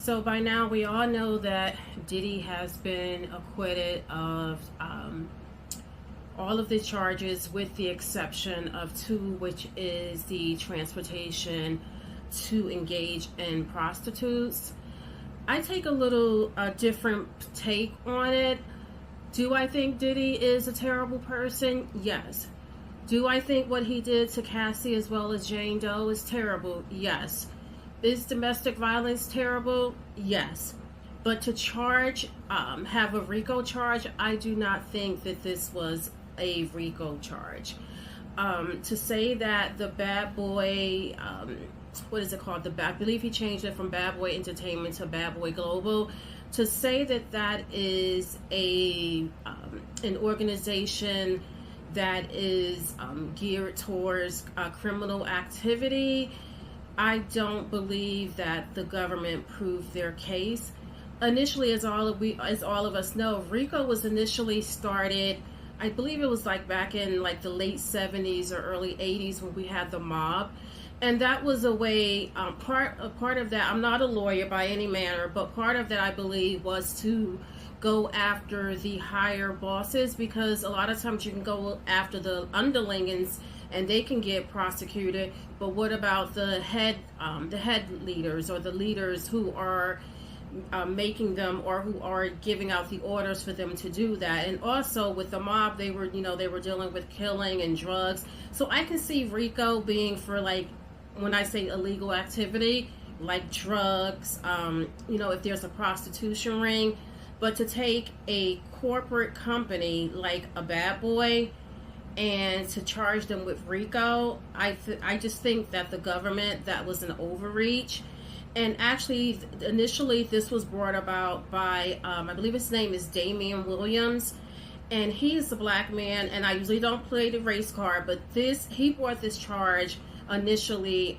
So by now we all know that Diddy has been acquitted of all of the charges with the exception of two, which is the transportation to engage in prostitutes. I take a little different take on it. Do I think Diddy is a terrible person? Yes. Do I think what he did to Cassie as well as Jane Doe is terrible? Yes. Is domestic violence terrible? Yes. But to charge, have a RICO charge, I do not think that this was a RICO charge. To say that the Bad Boy, what is it called? I believe he changed it from Bad Boy Entertainment to Bad Boy Global. To say that that is an organization that is geared towards criminal activity, I don't believe that the government proved their case. Initially, as all of us know, RICO was initially started, I believe it was like back in like the late 70s or early 80s when we had the mob. And that was a way, part of that, I'm not a lawyer by any manner, but part of that I believe was to go after the higher bosses, because a lot of times you can go after the underlings and they can get prosecuted, but what about the head leaders or the leaders who are making them or who are giving out the orders for them to do that? And also with the mob, they were dealing with killing and drugs. So I can see RICO being for, like, when I say illegal activity, like drugs, if there's a prostitution ring. But to take a corporate company like a Bad Boy and to charge them with RICO, I just think that the government, that was an overreach. And actually, initially, this was brought about by, I believe his name is Damian Williams, and he is a black man, and I usually don't play the race card, but he brought this charge initially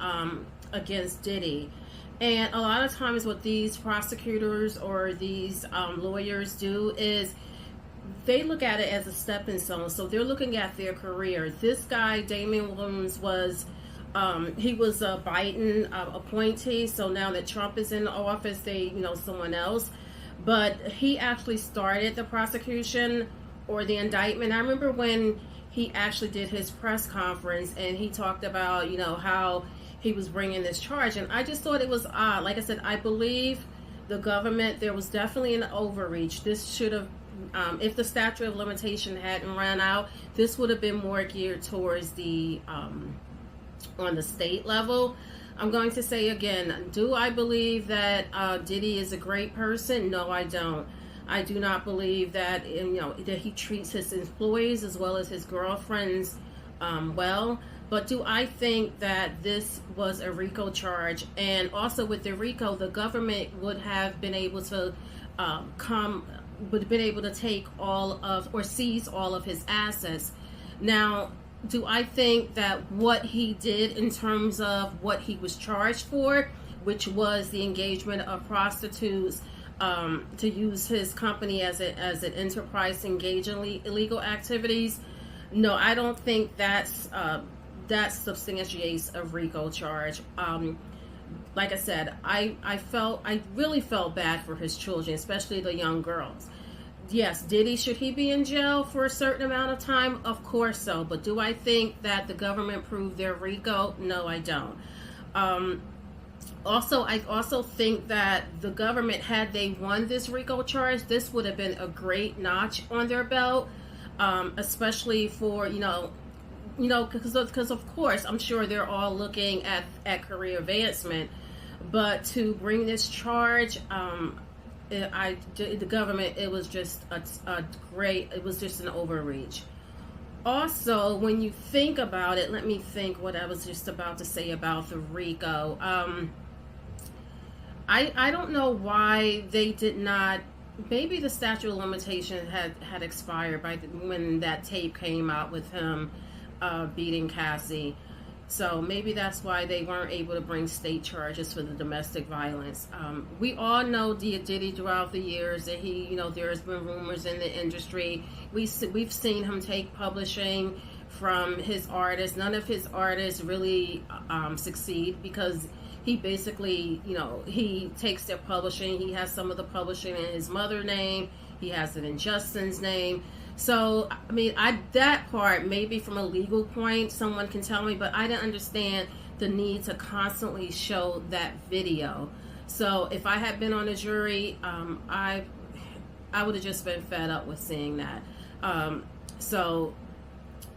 against Diddy. And a lot of times what these prosecutors or these lawyers do is they look at it as a stepping stone. So they're looking at their career. This guy, Damian Williams, he was a Biden appointee. So now that Trump is in office, someone else. But he actually started the prosecution or the indictment. I remember when he actually did his press conference and he talked about, how he was bringing this charge. And I just thought it was odd. Like I said, I believe the government, there was definitely an overreach. This should have, if the statute of limitation hadn't run out, this would have been more geared towards the, on the state level. I'm going to say again, do I believe that Diddy is a great person? No, I don't. I do not believe that, that he treats his employees as well as his girlfriends well. But do I think that this was a RICO charge? And also with the RICO, the government would have been able to take all of, or seize all of his assets. Now, do I think that what he did in terms of what he was charged for, which was the engagement of prostitutes, to use his company as an enterprise to engage in illegal activities? No, I don't think that substantiates a RICO charge. Like I said, I really felt bad for his children, especially the young girls. Yes, Diddy, should he be in jail for a certain amount of time? Of course so. But do I think that the government proved their RICO? No, I don't. I also think that the government, had they won this RICO charge, this would have been a great notch on their belt, especially for, because of course, I'm sure they're all looking at career advancement. But to bring this charge, the government, it was just it was just an overreach. Also, when you think about it, let me think what I was just about to say about the RICO. I don't know why they did not. Maybe the statute of limitations had expired when that tape came out with him beating Cassie. So maybe that's why they weren't able to bring state charges for the domestic violence. We all know Diddy throughout the years that he, there's been rumors in the industry. We've seen him take publishing from his artists. None of his artists really succeed because he basically, you know, he takes their publishing. He has some of the publishing in his mother's name. He has it in Justin's name. So, I mean, that part, maybe from a legal point, someone can tell me, but I didn't understand the need to constantly show that video. So, if I had been on a jury, I would have just been fed up with seeing that. So,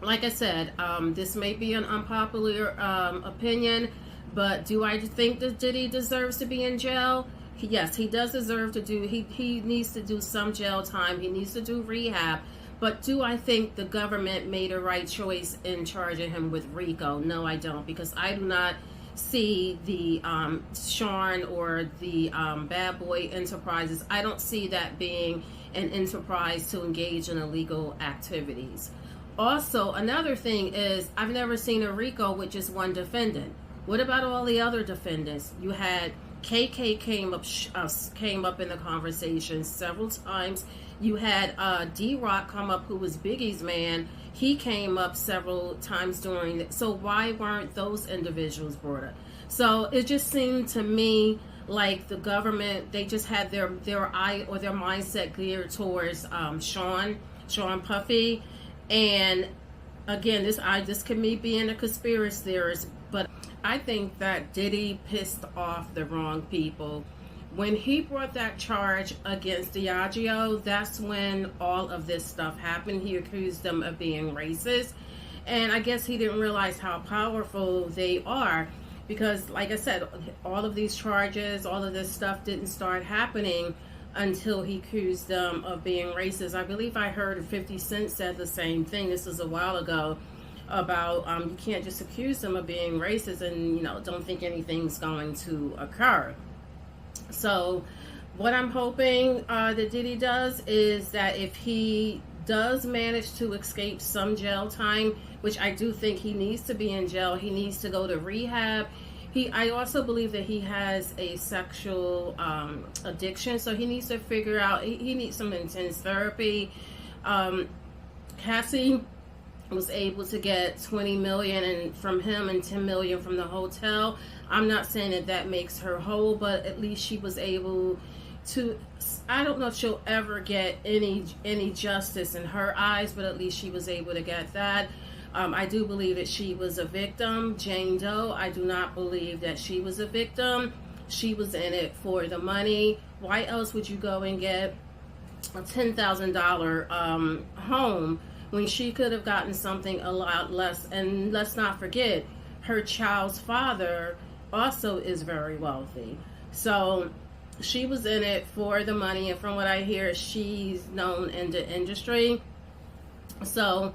like I said, this may be an unpopular opinion, but do I think that Diddy deserves to be in jail? Yes, he does deserve to do, he needs to do some jail time. He needs to do rehab. But do I think the government made a right choice in charging him with RICO? No, I don't, because I do not see the Sean or the Bad Boy Enterprises. I don't see that being an enterprise to engage in illegal activities. Also, another thing is, I've never seen a RICO with just one defendant. What about all the other defendants? You had KK came up in the conversation several times. You had D-Rock come up, who was Biggie's man. He came up several times during it. So why weren't those individuals brought up? So it just seemed to me like the government, they just had their eye or their mindset geared towards Sean Puffy. And again, this could me being a conspiracy theorist, but I think that Diddy pissed off the wrong people. When he brought that charge against Diageo, that's when all of this stuff happened. He accused them of being racist. And I guess he didn't realize how powerful they are, because like I said, all of these charges, all of this stuff didn't start happening until he accused them of being racist. I believe I heard 50 Cent said the same thing. This was a while ago, about you can't just accuse them of being racist and, you know, don't think anything's going to occur. So what I'm hoping that Diddy does is that if he does manage to escape some jail time, which I do think he needs to be in jail, he needs to go to rehab. I also believe that he has a sexual addiction, so he needs to figure out, he needs some intense therapy. Cassie was able to get 20 million from him and 10 million from the hotel. I'm not saying that that makes her whole, but at least she was able to, I don't know if she'll ever get any justice in her eyes, but at least she was able to get that. I do believe that she was a victim. Jane Doe, I do not believe that she was a victim. She was in it for the money. Why else would you go and get a $10,000 home when she could have gotten something a lot less? And let's not forget, her child's father also is very wealthy. So she was in it for the money, and from what I hear, she's known in the industry. So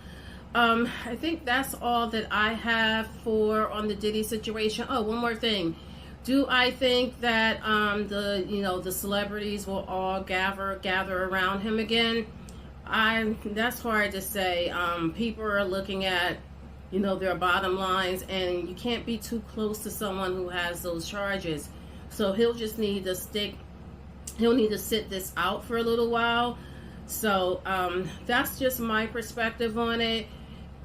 I think that's all that I have on the Diddy situation. Oh, one more thing. Do I think that the celebrities will all gather around him again? That's hard to say. People are looking at, their bottom lines, and you can't be too close to someone who has those charges. So he'll just need to sit this out for a little while. So that's just my perspective on it.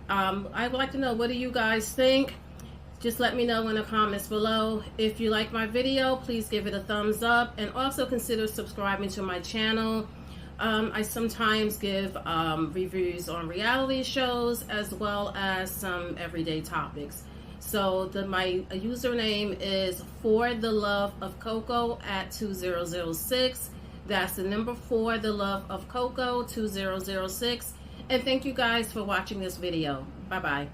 I'd like to know, what do you guys think? Just let me know in the comments below. If you like my video, please give it a thumbs up, and also consider subscribing to my channel. I sometimes give reviews on reality shows as well as some everyday topics. So my username is For the Love of Coco at 2006. That's the number 4 the Love of Coco 2006. And thank you guys for watching this video. Bye bye.